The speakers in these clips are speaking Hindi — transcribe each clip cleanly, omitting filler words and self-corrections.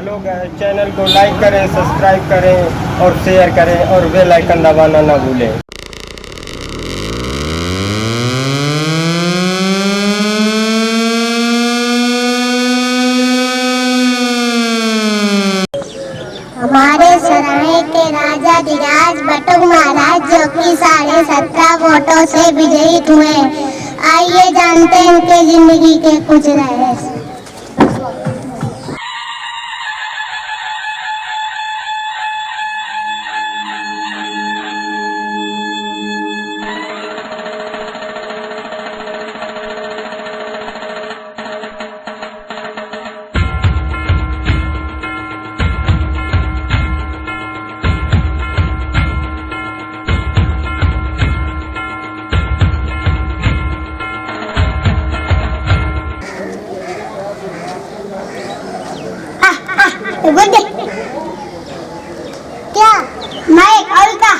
हेलो गाइस, चैनल को लाइक करें, सब्सक्राइब करें और शेयर करें और बेल आइकन दबाना ना भूलें। हमारे सराय के राजा धीराज बटुक महाराज जो कि 17.5 वोटों से विजयी हुए। आइए जानते हैं उनके जिंदगी के कुछ रहस्य। क्या मैं कविता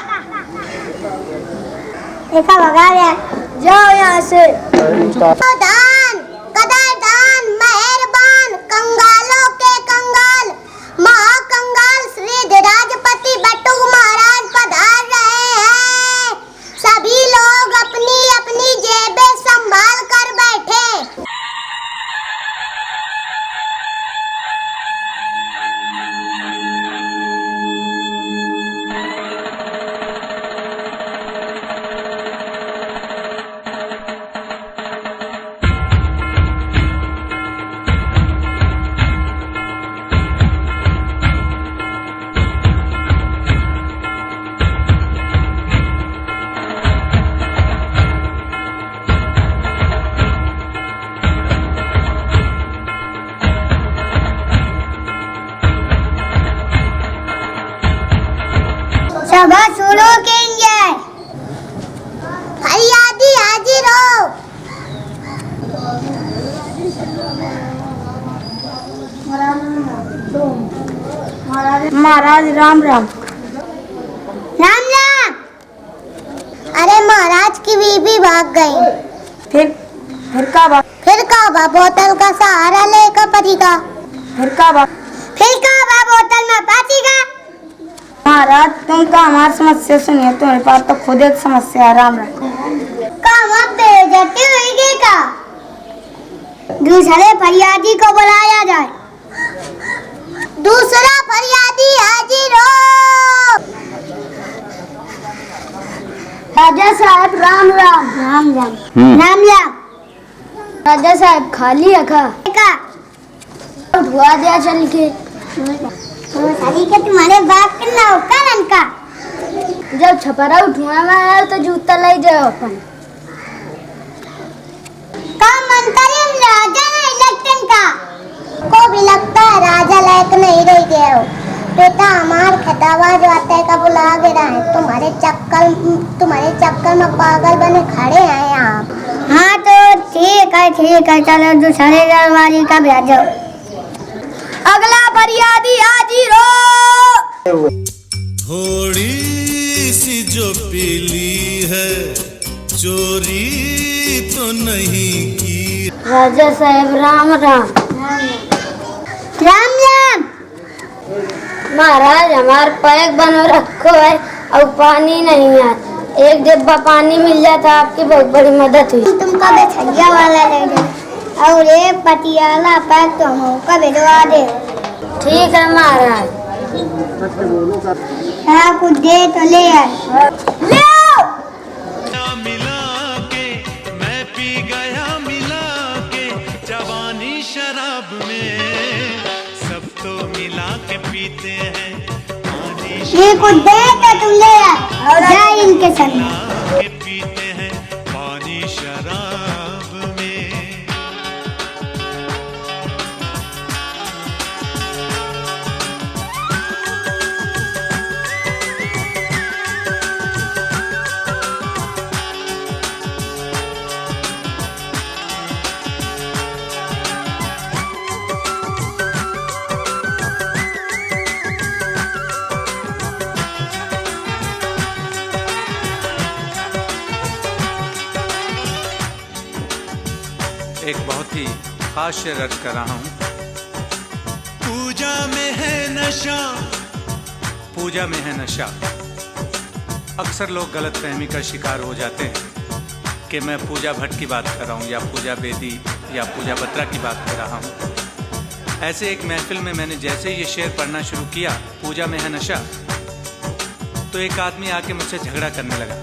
देखा भगा गया। जाओ यहाँ से। दान कदरदान मेहरबान कंगालों के कंगाल महाकंगाल श्री धीराजपति बटुक महाराज पधार रहे हैं। सभी लोग अपनी अपनी जेबें संभाल कर बैठे। सभा शुरू कीजिए। फरियादी हाजिर हो। महाराज राम राम। राम राम। अरे महाराज की बीवी भाग गई। फिर का बोतल का सहारा लेकर पति का। फिर का बोतल में पाची का। महाराज तुम का हमारी समस्या सुनिए, तुम्हारे पास तो खुद एक समस्या है। राम राम। काम अब बेइज्जती हुई का। दूसरे फरियादी को बुलाया जाए। दूसरा फरियादी हाजिर हो। राजा साहब राम राम। राम राम। राजा साहब खाली रखा उठवा दिया चल के। साली के तुम्हारे बाप के नौकर का। जब छपरा उठवा में आया तो जूता ले जाओ अपन का मंत्री राजा है इलेक्शन का। को भी लगता है राजा लायक नहीं रह गए हो। बेटा हमार खटावा जो आता है का बुला के रहा है। तुम्हारे चक्कर में पागल बने खड़े हैं आप। हाँ तो ठीक है चलो दूसरे दरबारी का भेजो। अगला फरियादी हाजिर हो। थोड़ी सी जो पीली है चोरी तो नहीं की। राजा साहब राम राम। राम राम। महाराज हमारे पैक बनो रखो है और पानी नहीं है। एक डिब्बा पानी मिल जाता आपकी बहुत बड़ी मदद हुई। तुमका बेचैया वाला ले जाए और एक पटियाला पैक तो हमको भिजवा दे। ठीक है महाराज। कुछ दे तो ले आए। ले आओ। मिला के मैं पी गया मिला के जवानी शराब में सब तो मिला के पीते हैं। ये कुछ दे तो तुम ले आए। जाए इनके संग। पीते हैं पानी शराब में। एक बहुत ही खास शेर अर्ज कर रहा हूँ। पूजा में नशा, पूजा में है नशा। अक्सर लोग गलतफहमी का शिकार हो जाते हैं कि मैं पूजा भट्ट की बात कर रहा हूँ या पूजा बेदी या पूजा बत्रा की बात कर रहा हूँ। ऐसे एक महफिल में मैंने जैसे ये शेर पढ़ना शुरू किया, पूजा में है नशा, तो एक आदमी आके मुझसे झगड़ा करने लगा।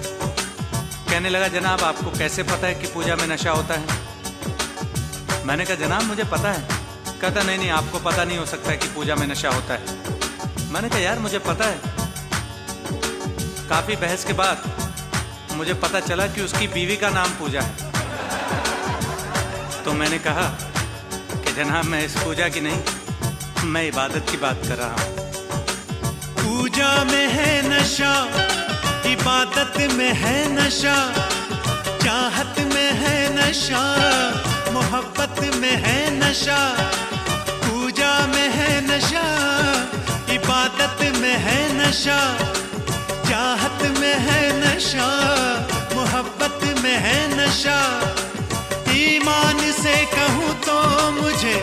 कहने लगा, जनाब आपको कैसे पता है कि पूजा में नशा होता है? मैंने कहा, जनाब मुझे पता है। कहता, नहीं नहीं, आपको पता नहीं हो सकता है कि पूजा में नशा होता है। मैंने कहा, यार मुझे पता है। काफी बहस के बाद मुझे पता चला कि उसकी बीवी का नाम पूजा है। तो मैंने कहा कि जनाब मैं इस पूजा की नहीं, मैं इबादत की बात कर रहा हूँ। पूजा में है नशा, इबादत में है नशा, चाहत में है नशा, मोहब्बत में है नशा। पूजा में है नशा, इबादत में है नशा, चाहत में है नशा, मोहब्बत में है नशा। ईमान से कहूँ तो मुझे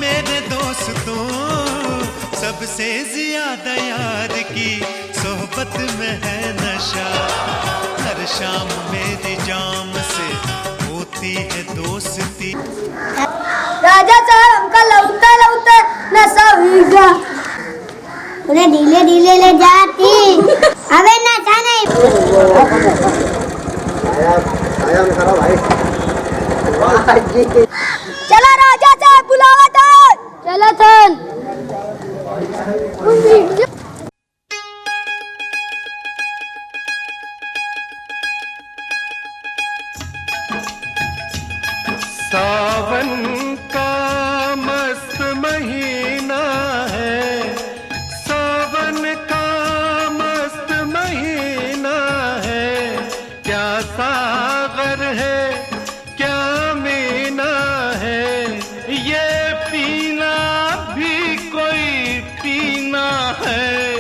मेरे दोस्तों सबसे ज्यादा यार की सोहबत में है नशा। हर शाम मेरी जाम से होती है दोस्ती। राजा साहब हमका लौटा लौटा नशा हुई गया। उन्हें ढीले ढीले ले जाती, अबे नशा नहीं। चला राजा साहब बुलावा था। चला थन। सावन का मस्त महीना है, सावन का मस्त महीना है। क्या सागर है, क्या मीना है, ये पीना भी कोई पीना है।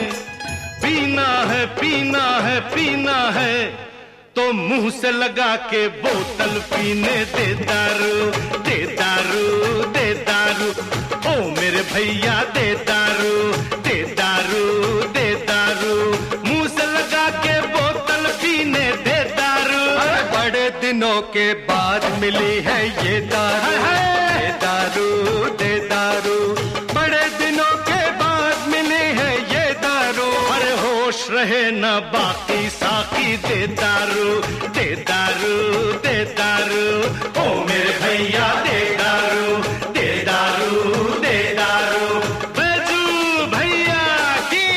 पीना है, पीना है, पीना है, तो मुंह से लगा के बोतल पीने दे दारू, दे दारू, दे दारू। ओ मेरे भैया दे दारू, दे दारू, दे दारू। मुंह से लगा के बोतल पीने दे दारू। बड़े दिनों के बाद मिली है ये दारू, ये दारू, दे दारू। बड़े दिनों के बाद मिली है ये दारू। अरे होश रहे न बाकी साकी दे दारू, दे दारू, दे दारू। ओ मेरे भैया दे दारू, दे दारू, दे दारू। बैजू भैया की।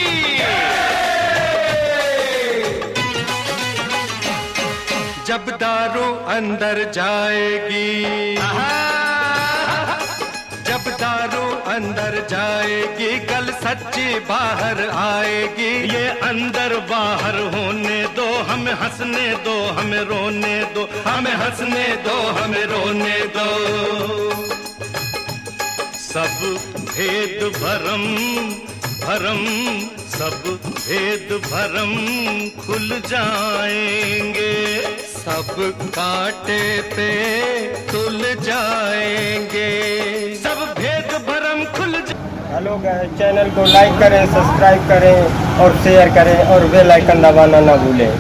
जब दारू अंदर जाएगी, जब दारू अंदर जाएगी, कल सच्ची बाहर आएगी। ये अंदर बाहर होने दो, हमें हंसने दो, हमें रोने दो, हमें हंसने दो, हमें रोने दो। सब भेद भरम भरम, सब भेद भरम खुल जाएंगे, सब कांटे पे तुल जाएंगे, सब भेद भरम खुल हेलो गाइस, चैनल को लाइक करें, सब्सक्राइब करें और शेयर करें और बेल आइकन दबाना ना भूलें।